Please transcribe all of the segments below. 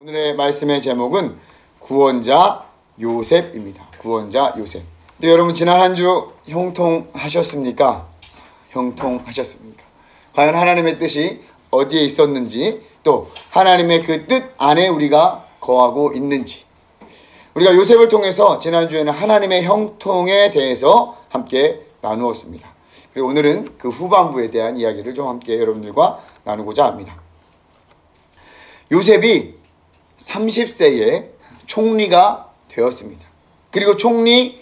오늘의 말씀의 제목은 구원자 요셉입니다. 구원자 요셉. 근데 여러분 지난 한 주 형통하셨습니까? 형통하셨습니까? 과연 하나님의 뜻이 어디에 있었는지, 또 하나님의 그 뜻 안에 우리가 거하고 있는지, 우리가 요셉을 통해서 지난주에는 하나님의 형통에 대해서 함께 나누었습니다. 그리고 오늘은 그 후반부에 대한 이야기를 좀 함께 여러분들과 나누고자 합니다. 요셉이 30세에 총리가 되었습니다. 그리고 총리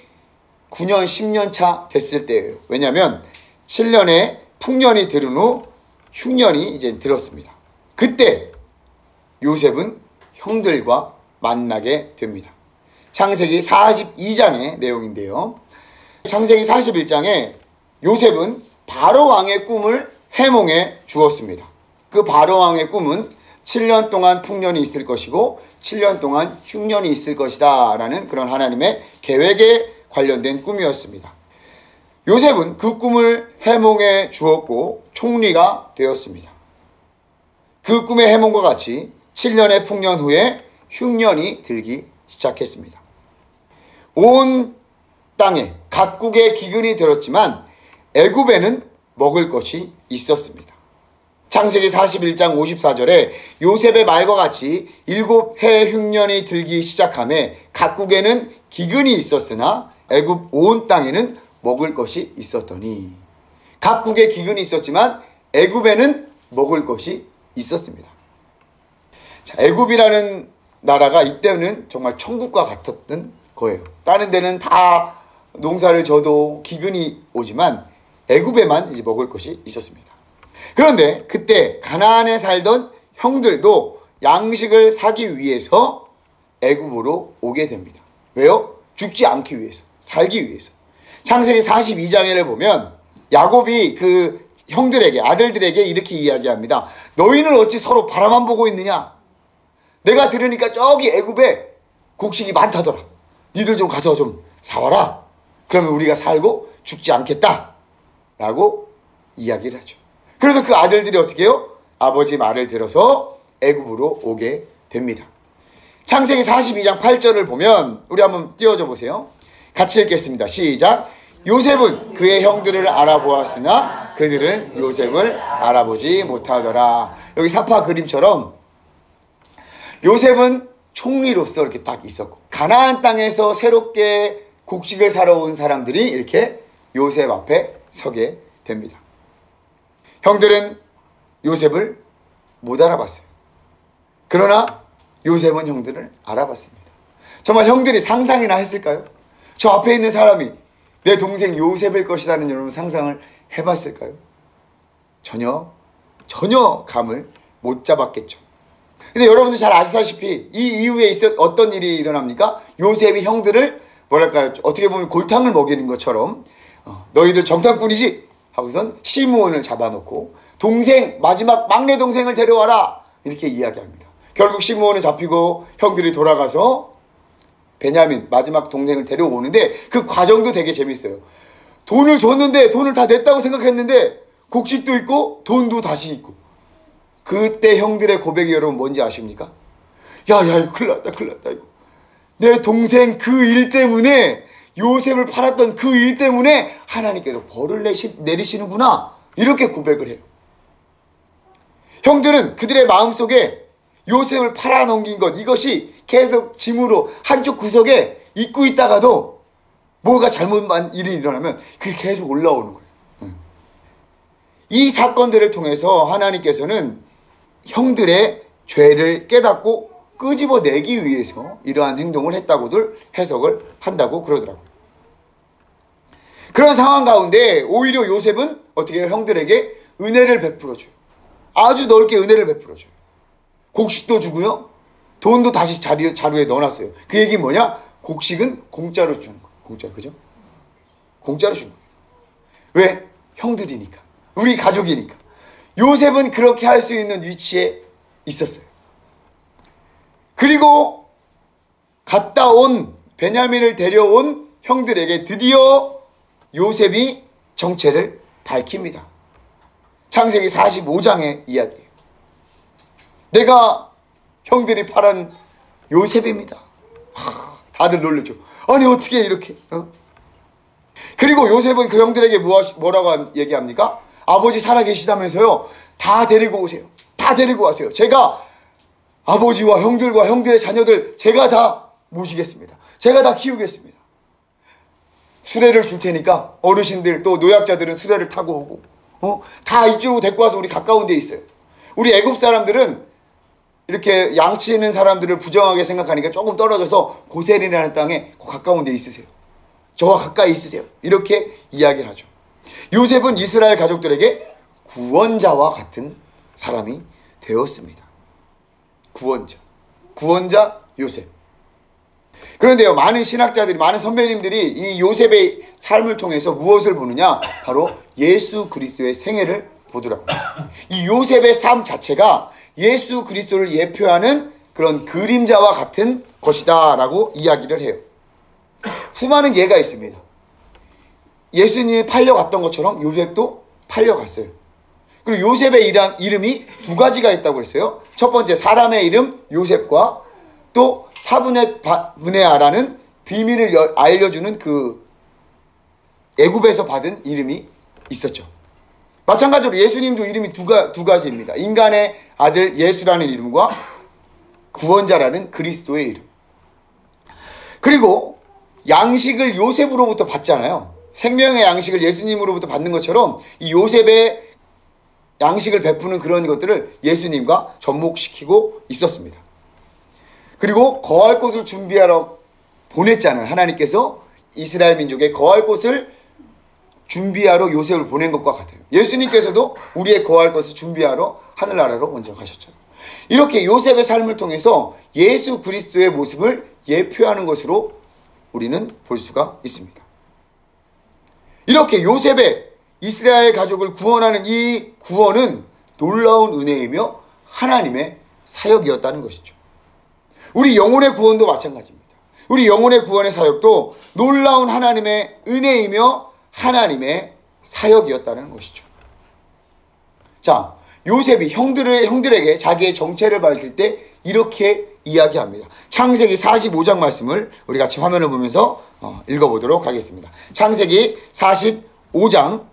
9년, 10년 차 됐을 때예요. 왜냐하면 7년의 풍년이 들은 후 흉년이 이제 들었습니다. 그때 요셉은 형들과 만나게 됩니다. 창세기 42장의 내용인데요. 창세기 41장에 요셉은 바로 왕의 꿈을 해몽해 주었습니다. 그 바로 왕의 꿈은 7년 동안 풍년이 있을 것이고 7년 동안 흉년이 있을 것이다 라는 그런 하나님의 계획에 관련된 꿈이었습니다. 요셉은 그 꿈을 해몽해 주었고 총리가 되었습니다. 그 꿈의 해몽과 같이 7년의 풍년 후에 흉년이 들기 시작했습니다. 온 땅에 각국의 기근이 들었지만 애굽에는 먹을 것이 있었습니다. 창세기 41장 54절에 요셉의 말과 같이 7해 흉년이 들기 시작하며 각국에는 기근이 있었으나 애굽 온 땅에는 먹을 것이 있었더니, 각국에 기근이 있었지만 애굽에는 먹을 것이 있었습니다. 자, 애굽이라는 나라가 이때는 정말 천국과 같았던 거예요. 다른 데는 다 농사를 져도 기근이 오지만 애굽에만 이제 먹을 것이 있었습니다. 그런데 그때 가나안에 살던 형들도 양식을 사기 위해서 애굽으로 오게 됩니다. 왜요? 죽지 않기 위해서, 살기 위해서. 창세기 42장에를 보면 야곱이 그 형들에게, 아들들에게 이렇게 이야기합니다. 너희는 어찌 서로 바라만 보고 있느냐? 내가 들으니까 저기 애굽에 곡식이 많다더라. 니들 좀 가서 좀 사와라. 그러면 우리가 살고 죽지 않겠다 라고 이야기를 하죠. 그래서 그 아들들이 어떻게 해요? 아버지 말을 들어서 애굽으로 오게 됩니다. 창세기 42장 8절을 보면 우리 한번 띄워줘 보세요. 같이 읽겠습니다. 시작. 요셉은 그의 형들을 알아보았으나 그들은 요셉을 알아보지 못하더라. 여기 사파 그림처럼 요셉은 총리로서 이렇게 딱 있었고, 가나안 땅에서 새롭게 곡식을 사러 온 사람들이 이렇게 요셉 앞에 서게 됩니다. 형들은 요셉을 못 알아봤어요. 그러나 요셉은 형들을 알아봤습니다. 정말 형들이 상상이나 했을까요? 저 앞에 있는 사람이 내 동생 요셉일 것이라는 여러분 상상을 해봤을까요? 전혀 감을 못 잡았겠죠. 근데 여러분들 잘 아시다시피 이 이후에 어떤 일이 일어납니까? 요셉이 형들을 뭐랄까요? 어떻게 보면 골탕을 먹이는 것처럼 너희들 정탐꾼이지? 하고선 시므온을 잡아놓고 동생, 마지막 막내 동생을 데려와라 이렇게 이야기합니다. 결국 시므온은 잡히고 형들이 돌아가서 베냐민 마지막 동생을 데려오는데 그 과정도 되게 재밌어요. 돈을 줬는데, 돈을 다 냈다고 생각했는데 곡식도 있고 돈도 다시 있고. 그때 형들의 고백이 여러분 뭔지 아십니까? 야야 이거 큰일 났다 이거. 내 동생 그 일 때문에, 요셉을 팔았던 그 일 때문에 하나님께서 벌을 내리시는구나 이렇게 고백을 해요. 형들은 그들의 마음속에 요셉을 팔아넘긴 것, 이것이 계속 짐으로 한쪽 구석에 잊고 있다가도 뭐가 잘못한 일이 일어나면 그게 계속 올라오는 거예요. 이 사건들을 통해서 하나님께서는 형들의 죄를 깨닫고 끄집어내기 위해서 이러한 행동을 했다고들 해석을 한다고 그러더라고요. 그런 상황 가운데 오히려 요셉은 어떻게 해요? 형들에게 은혜를 베풀어줘요. 아주 넓게 은혜를 베풀어줘요. 곡식도 주고요. 돈도 다시 자루에 넣어놨어요. 그 얘기는 뭐냐? 곡식은 공짜로 준 거. 공짜로, 그죠? 공짜로 준 거예요. 왜? 형들이니까. 우리 가족이니까. 요셉은 그렇게 할 수 있는 위치에 있었어요. 그리고 갔다 온 베냐민을 데려온 형들에게 드디어 요셉이 정체를 밝힙니다. 창세기 45장의 이야기예요. 내가 형들이 팔은 요셉입니다. 다들 놀라죠. 아니 어떻게 이렇게 그리고 요셉은 그 형들에게 뭐라고 얘기합니까? 아버지 살아계시다면서요. 다 데리고 오세요. 다 데리고 와세요. 제가 아버지와 형들과 형들의 자녀들 제가 다 모시겠습니다. 제가 다 키우겠습니다. 수레를 줄 테니까 어르신들 또 노약자들은 수레를 타고 오고 다 이쪽으로 데리고 와서 우리 가까운 데 있어요. 우리 애굽 사람들은 이렇게 양치는 사람들을 부정하게 생각하니까 조금 떨어져서 고셀이라는 땅에 가까운 데 있으세요. 저와 가까이 있으세요. 이렇게 이야기를 하죠. 요셉은 이스라엘 가족들에게 구원자와 같은 사람이 되었습니다. 구원자 요셉. 그런데요, 많은 신학자들이, 많은 선배님들이 이 요셉의 삶을 통해서 무엇을 보느냐? 바로 예수 그리스도의 생애를 보더라고요. 이 요셉의 삶 자체가 예수 그리스도를 예표하는 그런 그림자와 같은 것이다 라고 이야기를 해요. 수많은 예가 있습니다. 예수님이 팔려갔던 것처럼 요셉도 팔려갔어요. 그리고 요셉의 이름이 두 가지가 있다고 했어요. 첫 번째, 사람의 이름 요셉과 또 사브네아라는 비밀을 알려주는 그 애굽에서 받은 이름이 있었죠. 마찬가지로 예수님도 이름이 두 가지입니다. 인간의 아들 예수라는 이름과 구원자라는 그리스도의 이름. 그리고 양식을 요셉으로부터 받잖아요. 생명의 양식을 예수님으로부터 받는 것처럼 이 요셉의 양식을 베푸는 그런 것들을 예수님과 접목시키고 있었습니다. 그리고 거할 곳을 준비하러 보냈잖아요. 하나님께서 이스라엘 민족의 거할 곳을 준비하러 요셉을 보낸 것과 같아요. 예수님께서도 우리의 거할 것을 준비하러 하늘나라로 먼저 가셨죠. 이렇게 요셉의 삶을 통해서 예수 그리스도의 모습을 예표하는 것으로 우리는 볼 수가 있습니다. 이렇게 요셉의 이스라엘 가족을 구원하는 이 구원은 놀라운 은혜이며 하나님의 사역이었다는 것이죠. 우리 영혼의 구원도 마찬가지입니다. 우리 영혼의 구원의 사역도 놀라운 하나님의 은혜이며 하나님의 사역이었다는 것이죠. 자, 요셉이 형들에게 자기의 정체를 밝힐 때 이렇게 이야기합니다. 창세기 45장 말씀을 우리 같이 화면을 보면서 읽어보도록 하겠습니다. 창세기 45장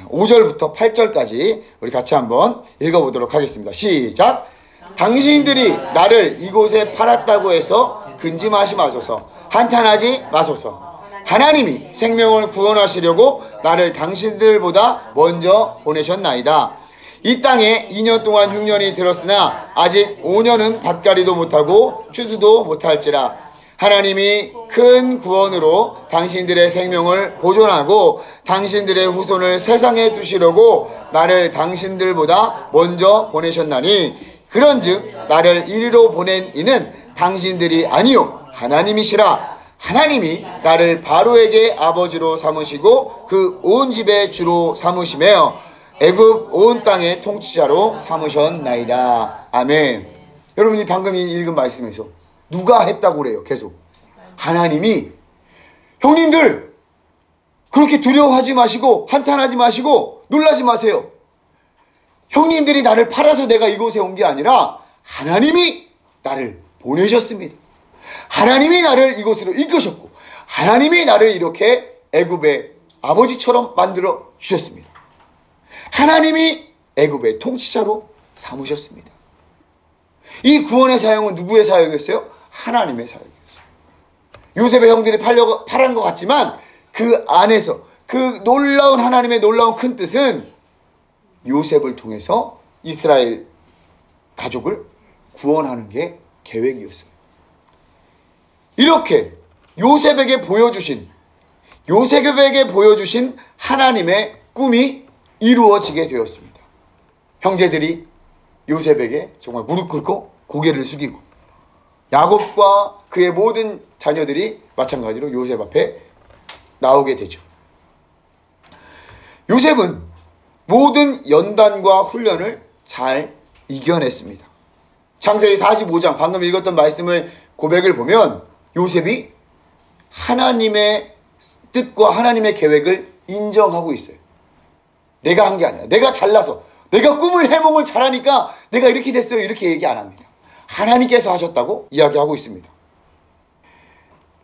5절부터 8절까지 우리 같이 한번 읽어보도록 하겠습니다. 시작! 당신들이 나를 이곳에 팔았다고 해서 근심하지 마소서. 한탄하지 마소서. 하나님이 생명을 구원하시려고 나를 당신들보다 먼저 보내셨나이다. 이 땅에 2년 동안 흉년이 들었으나 아직 5년은 밭갈이도 못하고 추수도 못할지라. 하나님이 큰 구원으로 당신들의 생명을 보존하고 당신들의 후손을 세상에 두시려고 나를 당신들보다 먼저 보내셨나니 그런즉 나를 이리로 보낸 이는 당신들이 아니요 하나님이시라. 하나님이 나를 바로에게 아버지로 삼으시고 그 온 집의 주로 삼으시며 애굽 온 땅의 통치자로 삼으셨나이다. 아멘. 여러분이 방금 읽은 말씀에서 누가 했다고 그래요? 계속 하나님이. 형님들 그렇게 두려워하지 마시고 한탄하지 마시고 놀라지 마세요. 형님들이 나를 팔아서 내가 이곳에 온 게 아니라 하나님이 나를 보내셨습니다. 하나님이 나를 이곳으로 이끄셨고 하나님이 나를 이렇게 애굽의 아버지처럼 만들어 주셨습니다. 하나님이 애굽의 통치자로 삼으셨습니다. 이 구원의 사역은 누구의 사역이었어요? 하나님의 사역이었어요. 요셉의 형들이 팔은 것 같지만 그 안에서 그 놀라운 하나님의 놀라운 큰 뜻은 요셉을 통해서 이스라엘 가족을 구원하는 게 계획이었어요. 이렇게 요셉에게 보여주신 하나님의 꿈이 이루어지게 되었습니다. 형제들이 요셉에게 정말 무릎 꿇고 고개를 숙이고 야곱과 그의 모든 자녀들이 마찬가지로 요셉 앞에 나오게 되죠. 요셉은 모든 연단과 훈련을 잘 이겨냈습니다. 창세기 45장 방금 읽었던 말씀을 고백을 보면 요셉이 하나님의 뜻과 하나님의 계획을 인정하고 있어요. 내가 한 게 아니라 내가 잘나서 내가 꿈을 해몽을 잘하니까 내가 이렇게 됐어요. 이렇게 얘기 안 합니다. 하나님께서 하셨다고 이야기하고 있습니다.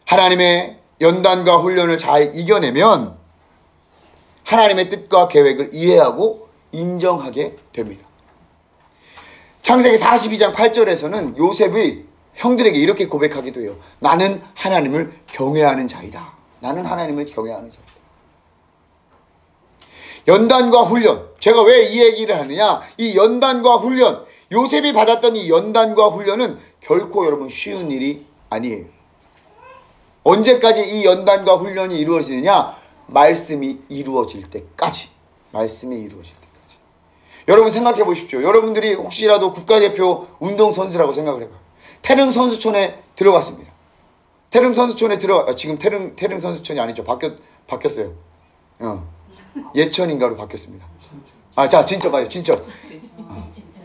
하나님의 연단과 훈련을 잘 이겨내면 하나님의 뜻과 계획을 이해하고 인정하게 됩니다. 창세기 42장 8절에서는 요셉이 형들에게 이렇게 고백하기도 해요. 나는 하나님을 경외하는 자이다. 나는 하나님을 경외하는 자이다. 연단과 훈련. 제가 왜 이 얘기를 하느냐? 이 연단과 훈련, 요셉이 받았던 이 연단과 훈련은 결코 여러분 쉬운 일이 아니에요. 언제까지 이 연단과 훈련이 이루어지느냐? 말씀이 이루어질 때까지. 말씀이 이루어질 때까지. 여러분 생각해 보십시오. 여러분들이 혹시라도 국가대표 운동선수라고 생각을 해봐요. 태릉 선수촌에 들어갔습니다. 태릉 선수촌에 지금 태릉 선수촌이 아니죠. 바뀌었어요. 예천인가로 바뀌었습니다. 자, 진천 맞아요. 진천.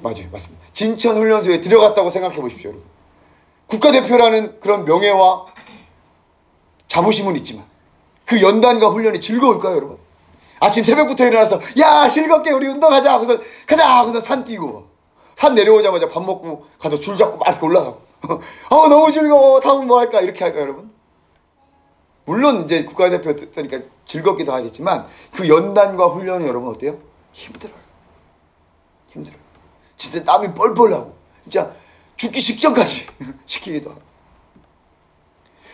맞아요. 맞습니다. 진천 훈련소에 들어갔다고 생각해 보십시오. 여러분. 국가대표라는 그런 명예와 자부심은 있지만 그 연단과 훈련이 즐거울까요, 여러분? 아침 새벽부터 일어나서 야, 즐겁게 우리 운동하자 하고서 가자 하고서 산 뛰고 산 내려오자마자 밥 먹고 가서 줄 잡고 막 이렇게 올라가고 너무 즐거워. 다음은 뭐 할까? 이렇게 할까요, 여러분? 물론 이제 국가대표였으니까 즐겁기도 하겠지만 그 연단과 훈련이 여러분 어때요? 힘들어요. 힘들어요. 진짜 땀이 뻘뻘 나고 진짜 죽기 직전까지 시키기도 하고.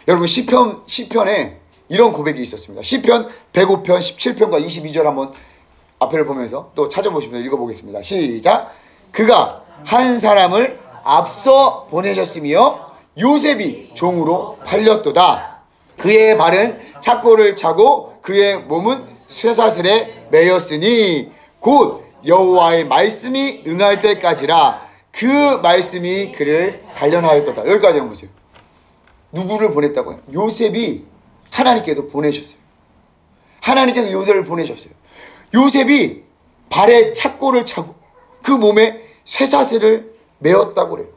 여러분 시편에 이런 고백이 있었습니다. 시편 105편 17편과 22절 한번 앞을 보면서 또 찾아보시면 읽어보겠습니다. 시작. 그가 한 사람을 앞서 보내셨으며 요셉이 종으로 팔렸도다. 그의 발은 착고를 차고 그의 몸은 쇠사슬에 매였으니 곧 여호와의 말씀이 응할 때까지라. 그 말씀이 그를 단련하였도다. 여기까지 한번 보세요. 누구를 보냈다고요? 요셉이 하나님께서 보내셨어요. 하나님께서 요셉을 보내셨어요. 요셉이 발에 착고를 차고 그 몸에 쇠사슬을 메었다고 그래요.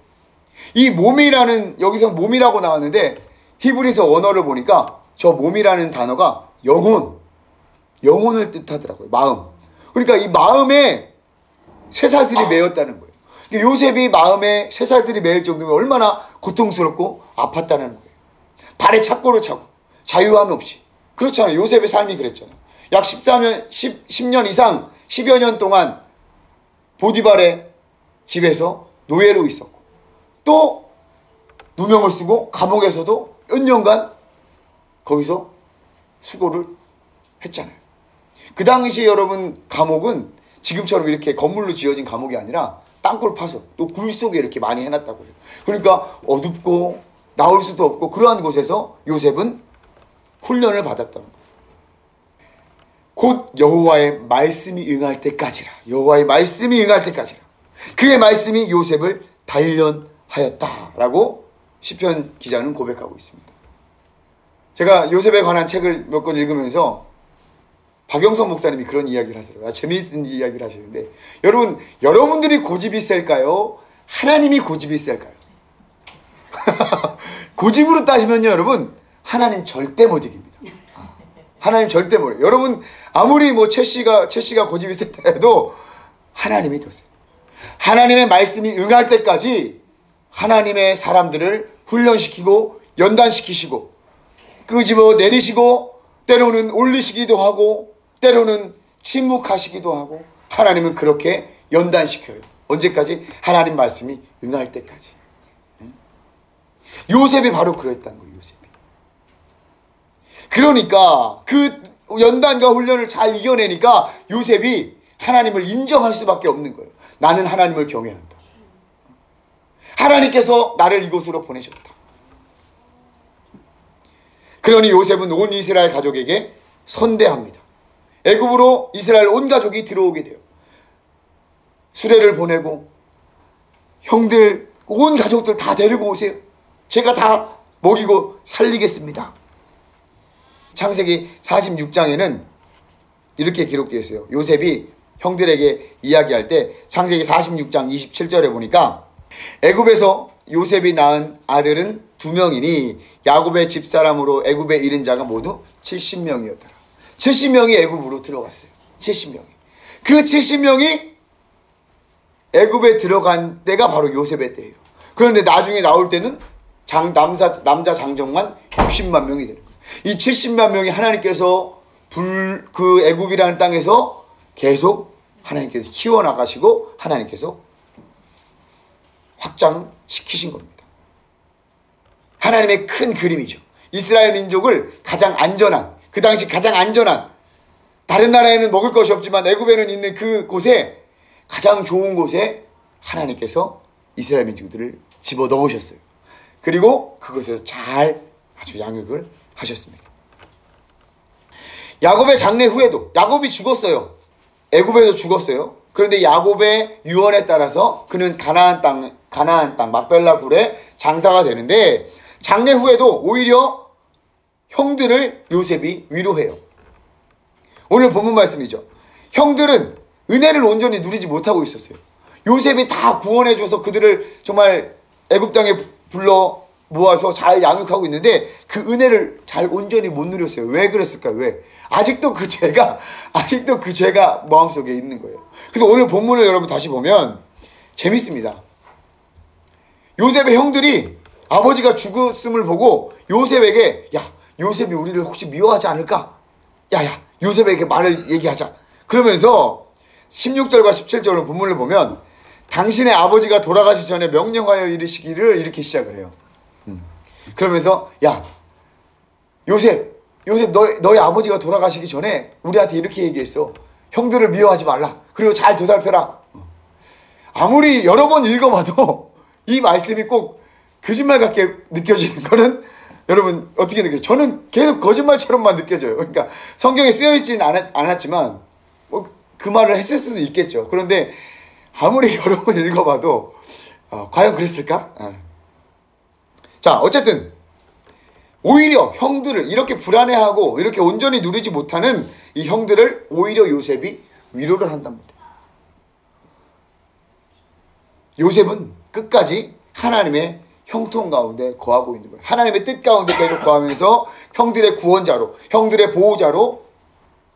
이 몸이라는, 여기서 몸이라고 나왔는데 히브리서 원어를 보니까 저 몸이라는 단어가 영혼을 뜻하더라고요. 마음. 그러니까 이 마음에 쇠사슬이 메었다는 거예요. 요셉이 마음에 쇠사슬이 메일 정도면 얼마나 고통스럽고 아팠다는 거예요. 발에 착고를 차고 자유함 없이. 그렇잖아요. 요셉의 삶이 그랬잖아요. 약 10년 이상 10여 년 동안 보디발의 집에서 노예로 있었고 또 누명을 쓰고 감옥에서도 몇 년간 거기서 수고를 했잖아요. 그 당시 여러분 감옥은 지금처럼 이렇게 건물로 지어진 감옥이 아니라 땅굴 파서 또 굴 속에 이렇게 많이 해놨다고 해요. 그러니까 어둡고 나올 수도 없고 그러한 곳에서 요셉은 훈련을 받았다는 거예요. 곧 여호와의 말씀이 응할 때까지라. 여호와의 말씀이 응할 때까지라. 그의 말씀이 요셉을 단련하였다라고 시편 기자는 고백하고 있습니다. 제가 요셉에 관한 책을 몇 권 읽으면서 박영선 목사님이 그런 이야기를 하시더라고요. 재미있는 이야기를 하시는데 여러분들이 고집이 셀까요? 하나님이 고집이 셀까요? 고집으로 따지면요, 여러분 하나님 절대 못 이깁니다. 하나님 절대 못 이겨요. 여러분 아무리 뭐 최 씨가 고집이 세다 해도 하나님이 더 세요. 하나님의 말씀이 응할 때까지 하나님의 사람들을 훈련시키고 연단시키시고 끄집어 내리시고 때로는 올리시기도 하고 때로는 침묵하시기도 하고 하나님은 그렇게 연단시켜요. 언제까지? 하나님 말씀이 응할 때까지. 요셉이 바로 그랬다는 거예요. 요셉이. 그러니까 그 연단과 훈련을 잘 이겨내니까 요셉이 하나님을 인정할 수밖에 없는 거예요. 나는 하나님을 경외한다. 하나님께서 나를 이곳으로 보내셨다. 그러니 요셉은 온 이스라엘 가족에게 선대합니다. 애굽으로 이스라엘 온 가족이 들어오게 돼요. 수레를 보내고 형들 온 가족들 다 데리고 오세요. 제가 다 먹이고 살리겠습니다. 창세기 46장에는 이렇게 기록되어 있어요. 요셉이 형들에게 이야기할 때 창세기 46장 27절에 보니까 애굽에서 요셉이 낳은 아들은 2명이니 야곱의 집사람으로 애굽에 이른 자가 모두 70명이었더라. 70명이 애굽으로 들어갔어요. 70명이. 그 70명이 애굽에 들어간 때가 바로 요셉의 때예요. 그런데 나중에 나올 때는 남자 장정만 60만 명이 되는 거예요. 이 70만 명이 하나님께서 그 애굽이라는 땅에서 계속 하나님께서 키워나가시고 하나님께서 확장시키신 겁니다. 하나님의 큰 그림이죠. 이스라엘 민족을 가장 안전한, 그 당시 가장 안전한, 다른 나라에는 먹을 것이 없지만 애굽에는 있는 그 곳에, 가장 좋은 곳에 하나님께서 이스라엘 민족들을 집어넣으셨어요. 그리고 그곳에서 잘 아주 양육을 하셨습니다. 야곱의 장래 후에도, 야곱이 죽었어요. 애굽에서 죽었어요. 그런데 야곱의 유언에 따라서 그는 가나안 땅 막벨라 굴에 장사가 되는데, 장래 후에도 오히려 형들을 요셉이 위로해요. 오늘 본문 말씀이죠. 형들은 은혜를 온전히 누리지 못하고 있었어요. 요셉이 다 구원해줘서 그들을 정말 애굽 땅에 불러 모아서 잘 양육하고 있는데 그 은혜를 잘 온전히 못 누렸어요. 왜 그랬을까요? 왜? 아직도 그 죄가 마음속에 있는 거예요. 그래서 오늘 본문을 여러분 다시 보면 재밌습니다. 요셉의 형들이 아버지가 죽었음을 보고 요셉에게, 야, 요셉이 우리를 혹시 미워하지 않을까? 야, 요셉에게 말을 얘기하자. 그러면서 16절과 17절로 본문을 보면 당신의 아버지가 돌아가시 전에 명령하여 이르시기를 이렇게 시작을 해요. 그러면서, 야, 요셉, 너희 아버지가 돌아가시기 전에 우리한테 이렇게 얘기했어. 형들을 미워하지 말라. 그리고 잘 되살펴라. 아무리 여러 번 읽어봐도 이 말씀이 꼭 거짓말 같게 느껴지는 거는 여러분 어떻게 느껴요? 저는 계속 거짓말처럼만 느껴져요. 그러니까 성경에 쓰여있지는 않았지만 그 말을 했을 수도 있겠죠. 그런데 아무리 여러 번 읽어봐도 과연 그랬을까? 자, 어쨌든 오히려 형들을 이렇게 불안해하고 이렇게 온전히 누리지 못하는 이 형들을 오히려 요셉이 위로를 한단 말이에요. 요셉은 끝까지 하나님의 형통 가운데 거하고 있는 거예요. 하나님의 뜻 가운데 계속 거하면서 형들의 구원자로, 형들의 보호자로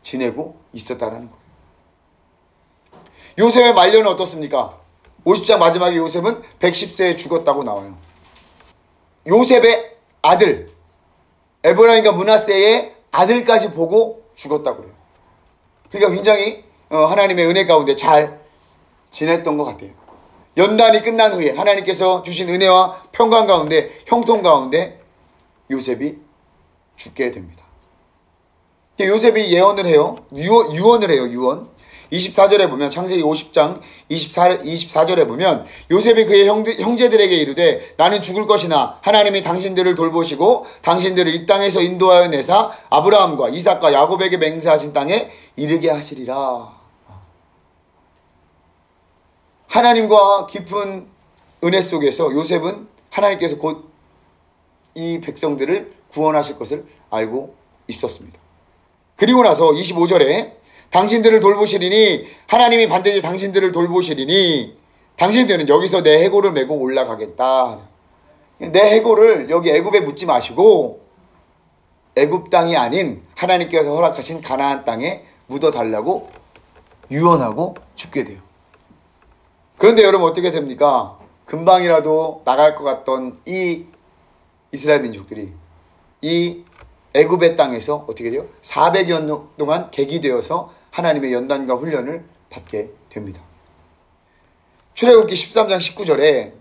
지내고 있었다는 거예요. 요셉의 말년은 어떻습니까? 50장 마지막에 요셉은 110세에 죽었다고 나와요. 요셉의 아들, 에브라임과 므낫세의 아들까지 보고 죽었다고 그래요. 그러니까 굉장히 하나님의 은혜 가운데 잘 지냈던 것 같아요. 연단이 끝난 후에 하나님께서 주신 은혜와 평강 가운데, 형통 가운데 요셉이 죽게 됩니다. 요셉이 예언을 해요. 유언을 해요. 유언. 24절에 보면, 창세기 50장 24절에 보면 요셉이 그의 형제들에게 이르되 나는 죽을 것이나 하나님이 당신들을 돌보시고 당신들을 이 땅에서 인도하여 내사 아브라함과 이삭과 야곱에게 맹세하신 땅에 이르게 하시리라. 하나님과 깊은 은혜 속에서 요셉은 하나님께서 곧 이 백성들을 구원하실 것을 알고 있었습니다. 그리고 나서 25절에 당신들을 돌보시리니, 하나님이 반드시 당신들을 돌보시리니 당신들은 여기서 내 해골을 메고 올라가겠다. 내 해골을 여기 애굽에 묻지 마시고 애굽 땅이 아닌 하나님께서 허락하신 가나안 땅에 묻어달라고 유언하고 죽게 돼요. 그런데 여러분 어떻게 됩니까? 금방이라도 나갈 것 같던 이 이스라엘 민족들이 이 애굽의 땅에서 어떻게 돼요? 400여 년 동안 객이 되어서 하나님의 연단과 훈련을 받게 됩니다. 출애굽기 13장 19절에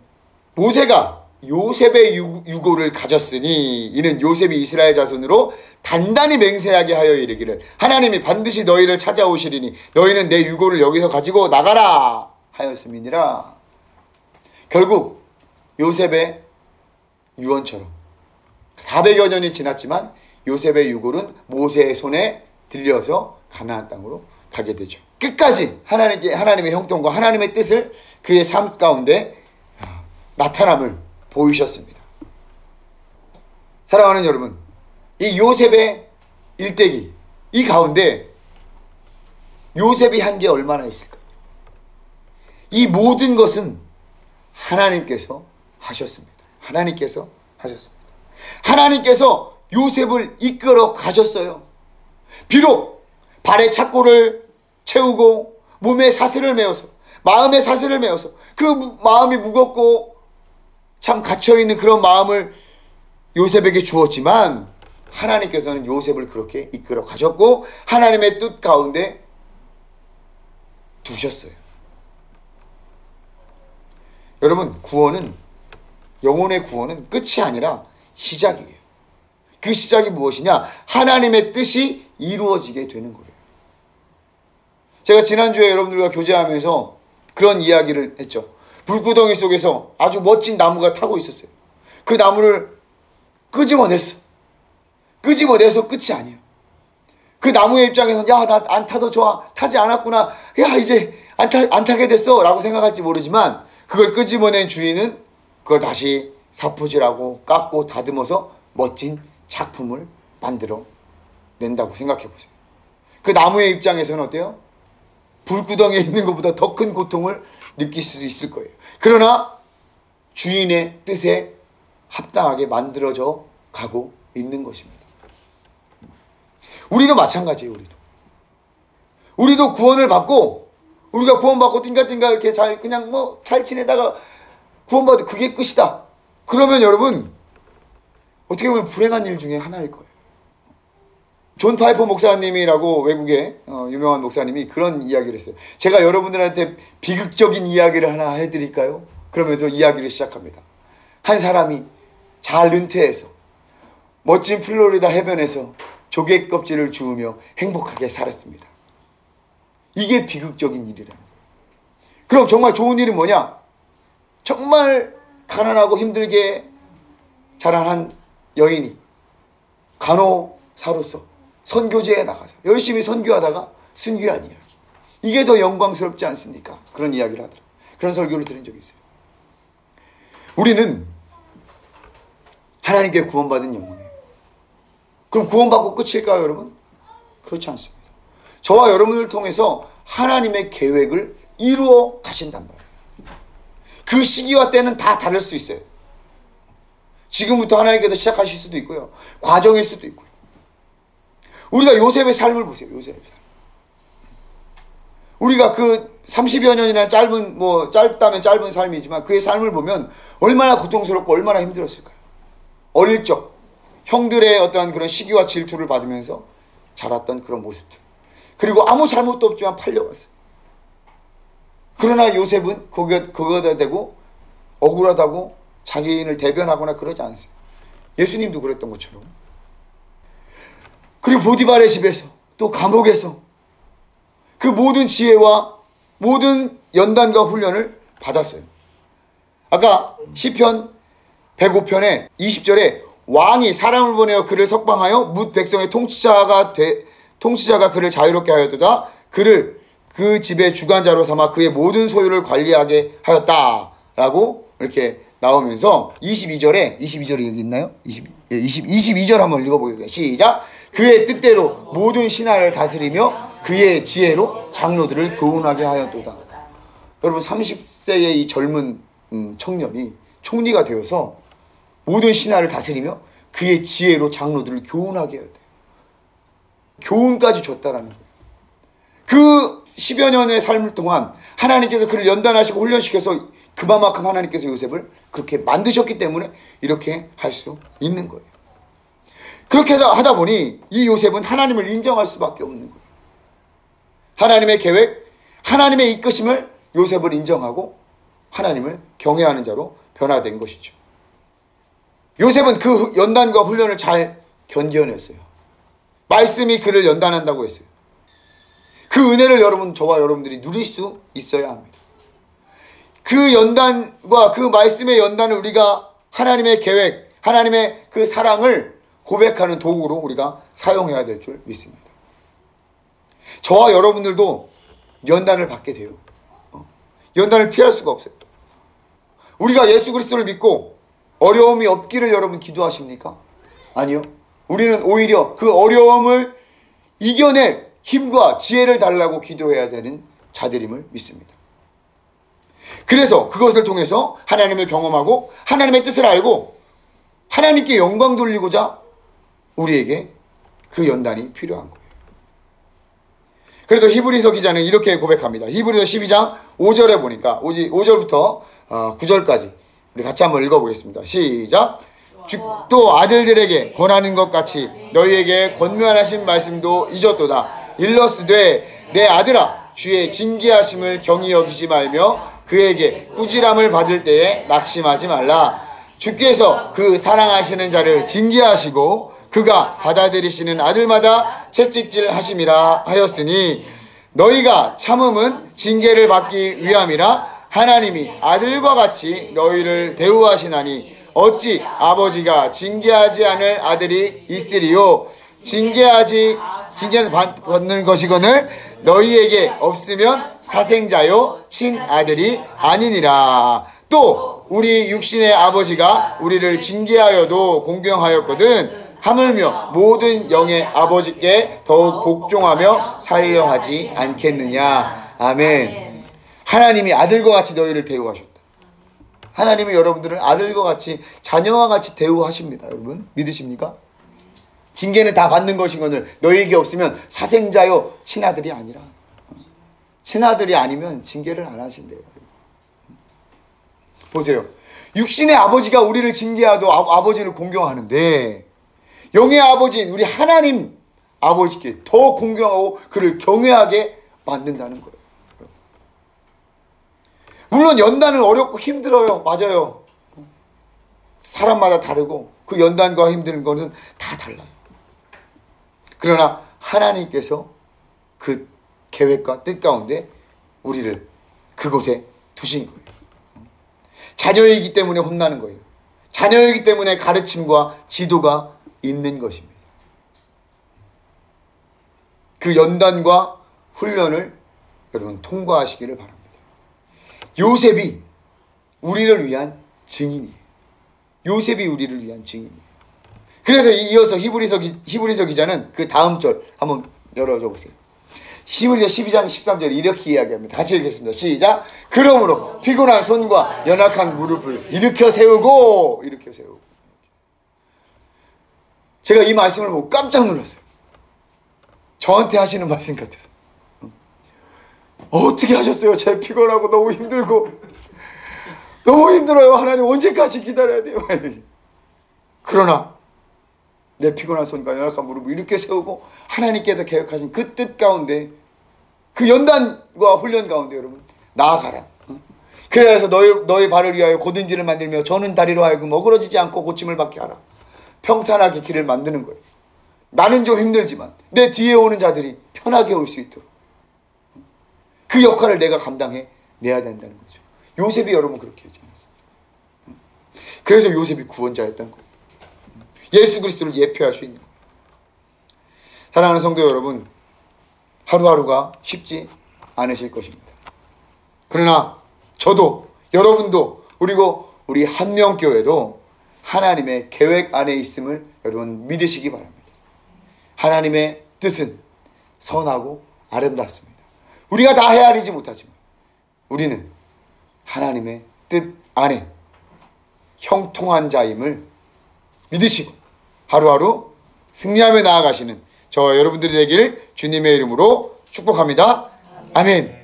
모세가 요셉의 유고를 가졌으니 이는 요셉이 이스라엘 자손으로 단단히 맹세하게 하여 이르기를 하나님이 반드시 너희를 찾아오시리니 너희는 내 유고를 여기서 가지고 나가라 하였음이니라. 결국 요셉의 유언처럼 400여 년이 지났지만 요셉의 유골은 모세의 손에 들려서 가나안 땅으로 가게 되죠. 끝까지 하나님의 형통과 하나님의 뜻을 그의 삶 가운데 나타남을 보이셨습니다. 사랑하는 여러분, 이 요셉의 일대기, 이 가운데 요셉이 한 게 얼마나 있을까요? 이 모든 것은 하나님께서 하셨습니다. 하나님께서 하셨습니다. 하나님께서 요셉을 이끌어 가셨어요. 비록 발에 착고를 채우고 몸에 사슬을 메어서, 마음에 사슬을 메어서 그 마음이 무겁고 참 갇혀있는 그런 마음을 요셉에게 주었지만 하나님께서는 요셉을 그렇게 이끌어 가셨고 하나님의 뜻 가운데 두셨어요. 여러분, 구원은, 영혼의 구원은 끝이 아니라 시작이에요. 그 시작이 무엇이냐? 하나님의 뜻이 이루어지게 되는 거예요. 제가 지난주에 여러분들과 교제하면서 그런 이야기를 했죠. 불구덩이 속에서 아주 멋진 나무가 타고 있었어요. 그 나무를 끄집어냈어. 끄집어내서 끝이 아니에요. 그 나무의 입장에서는 야, 나 안 타도 좋아. 타지 않았구나. 야, 이제 안 타게 됐어. 라고 생각할지 모르지만 그걸 끄집어낸 주인은 그걸 다시 사포질하고 깎고 다듬어서 멋진 작품을 만들어 낸다고 생각해 보세요. 그 나무의 입장에서는 어때요? 불구덩이에 있는 것보다 더 큰 고통을 느낄 수도 있을 거예요. 그러나 주인의 뜻에 합당하게 만들어져 가고 있는 것입니다. 우리도 마찬가지예요. 우리도 구원을 받고 우리가 구원받고 띵가띵가 이렇게 잘 그냥 뭐 잘 지내다가 구원받고 그게 끝이다. 그러면 여러분 어떻게 보면 불행한 일 중에 하나일 거예요. 존 파이퍼 목사님이라고 외국의 유명한 목사님이 그런 이야기를 했어요. 제가 여러분들한테 비극적인 이야기를 하나 해드릴까요? 그러면서 이야기를 시작합니다. 한 사람이 잘 은퇴해서 멋진 플로리다 해변에서 조개 껍질을 주우며 행복하게 살았습니다. 이게 비극적인 일이라는 거예요. 그럼 정말 좋은 일은 뭐냐? 정말 가난하고 힘들게 자란 한 여인이 간호사로서 선교제에 나가서 열심히 선교하다가 순교한 이야기. 이게 더 영광스럽지 않습니까? 그런 이야기를 하더라고요. 그런 설교를 들은 적이 있어요. 우리는 하나님께 구원받은 영혼이에요. 그럼 구원받고 끝일까요, 여러분? 그렇지 않습니다. 저와 여러분을 통해서 하나님의 계획을 이루어 가신단 말이에요. 그 시기와 때는 다 다를 수 있어요. 지금부터 하나님께서 시작하실 수도 있고요. 과정일 수도 있고요. 우리가 요셉의 삶을 보세요. 요셉의 삶. 우리가 그 30여 년이나 짧다면 짧은 삶이지만 그의 삶을 보면 얼마나 고통스럽고 얼마나 힘들었을까요? 어릴 적 형들의 어떠한 그런 시기와 질투를 받으면서 자랐던 그런 모습들. 그리고 아무 잘못도 없지만 팔려갔어요. 그러나 요셉은 거기다 대고 억울하다고 자기인을 대변하거나 그러지 않았어요. 예수님도 그랬던 것처럼. 그리고 보디발의 집에서 또 감옥에서 그 모든 지혜와 모든 연단과 훈련을 받았어요. 아까 시편 105편에 20절에 왕이 사람을 보내어 그를 석방하여 뭇 백성의 통치자가 그를 자유롭게 하였도다. 그를 그 집의 주관자로 삼아 그의 모든 소유를 관리하게 하였다라고 이렇게 나오면서 22절에 여기 있나요? 22절 한번 읽어보겠습니다. 시작. 그의 뜻대로 모든 신하를 다스리며 그의 지혜로 장로들을 교훈하게 하였도다. 여러분 30세의 이 젊은 청년이 총리가 되어서 모든 신하를 다스리며 그의 지혜로 장로들을 교훈하게 해야 돼요. 교훈까지 줬다라는 거예요. 그 10여 년의 삶을 동안 하나님께서 그를 연단하시고 훈련시켜서 그만큼 하나님께서 요셉을 그렇게 만드셨기 때문에 이렇게 할 수 있는 거예요. 그렇게 하다 보니 이 요셉은 하나님을 인정할 수밖에 없는 거예요. 하나님의 계획, 하나님의 이끄심을 요셉을 인정하고 하나님을 경외하는 자로 변화된 것이죠. 요셉은 그 연단과 훈련을 잘 견뎌냈어요. 말씀이 그를 연단한다고 했어요. 그 은혜를 여러분, 저와 여러분들이 누릴 수 있어야 합니다. 그 연단과 그 말씀의 연단을 우리가 하나님의 계획, 하나님의 그 사랑을 고백하는 도구로 우리가 사용해야 될 줄 믿습니다. 저와 여러분들도 연단을 받게 돼요. 연단을 피할 수가 없어요. 우리가 예수 그리스도를 믿고 어려움이 없기를 여러분 기도하십니까? 아니요. 우리는 오히려 그 어려움을 이겨낼 힘과 지혜를 달라고 기도해야 되는 자들임을 믿습니다. 그래서 그것을 통해서 하나님을 경험하고 하나님의 뜻을 알고 하나님께 영광 돌리고자 우리에게 그 연단이 필요한 거예요. 그래서 히브리서 기자는 이렇게 고백합니다. 히브리서 12장 5절에 보니까 5절부터 9절까지 우리 같이 한번 읽어보겠습니다. 시작. 또 아들들에게 권하는 것 같이 너희에게 권면하신 말씀도 잊었도다. 일러스되 내 아들아 주의 징계하심을 경히 여기지 말며 그에게 꾸지람을 받을 때에 낙심하지 말라. 주께서 그 사랑하시는 자를 징계하시고 그가 받아들이시는 아들마다 채찍질 하심이라 하였으니 너희가 참음은 징계를 받기 위함이라. 하나님이 아들과 같이 너희를 대우하시나니 어찌 아버지가 징계하지 않을 아들이 있으리요. 징계는 받는 것이거늘 너희에게 없으면 사생자요 친아들이 아니니라. 또 우리 육신의 아버지가 우리를 징계하여도 공경하였거든 하물며 모든 영의 아버지께 더욱 복종하며 살려 하지 않겠느냐. 아멘. 하나님이 아들과 같이 너희를 대우하셨다. 하나님이 여러분들을 아들과 같이 자녀와 같이 대우하십니다. 여러분 믿으십니까? 징계는 다 받는 것이거늘 너희에게 없으면 사생자요 친아들이 아니라. 친아들이 아니면 징계를 안 하신대요. 보세요. 육신의 아버지가 우리를 징계하도 아버지를 공경하는데 영의 아버지인 우리 하나님 아버지께 더 공경하고 그를 경외하게 만든다는 거예요. 물론 연단은 어렵고 힘들어요. 맞아요. 사람마다 다르고 그 연단과 힘든 거는 다 달라요. 그러나 하나님께서 그 계획과 뜻 가운데 우리를 그곳에 두신 거예요. 자녀이기 때문에 혼나는 거예요. 자녀이기 때문에 가르침과 지도가 있는 것입니다. 그 연단과 훈련을 여러분 통과하시기를 바랍니다. 요셉이 우리를 위한 증인이에요. 요셉이 우리를 위한 증인이에요. 그래서 이어서 히브리서 기자는 그 다음 절 한번 열어줘 보세요. 히브리서 12장 13절 이렇게 이야기합니다. 같이 읽겠습니다. 시작. 그러므로 피곤한 손과 연약한 무릎을 일으켜 세우고. 제가 이 말씀을 보고 깜짝 놀랐어요. 저한테 하시는 말씀 같아서. 어떻게 하셨어요? 제 피곤하고 너무 힘들고 너무 힘들어요. 하나님 언제까지 기다려야 돼요? 그러나 내 피곤한 손과 연약한 무릎을 이렇게 세우고 하나님께서 계획하신 그 뜻 가운데 그 연단과 훈련 가운데 여러분 나아가라. 그래서 너희 발을 위하여 고든지를 만들며 저는 다리로 하여금 어그러지지 않고 고침을 받게 하라. 평탄하게 길을 만드는 거예요. 나는 좀 힘들지만 내 뒤에 오는 자들이 편하게 올 수 있도록 그 역할을 내가 감당해 내야 된다는 거죠. 요셉이 여러분 그렇게 하지 않았습니다. 그래서 요셉이 구원자였던 거예요. 예수 그리스도를 예표할 수 있는 거예요. 사랑하는 성도 여러분, 하루하루가 쉽지 않으실 것입니다. 그러나 저도 여러분도 그리고 우리 한명교회도 하나님의 계획 안에 있음을 여러분 믿으시기 바랍니다. 하나님의 뜻은 선하고 아름답습니다. 우리가 다 헤아리지 못하지만 우리는 하나님의 뜻 안에 형통한 자임을 믿으시고 하루하루 승리하며 나아가시는 저와 여러분들이 되길 주님의 이름으로 축복합니다. 아멘.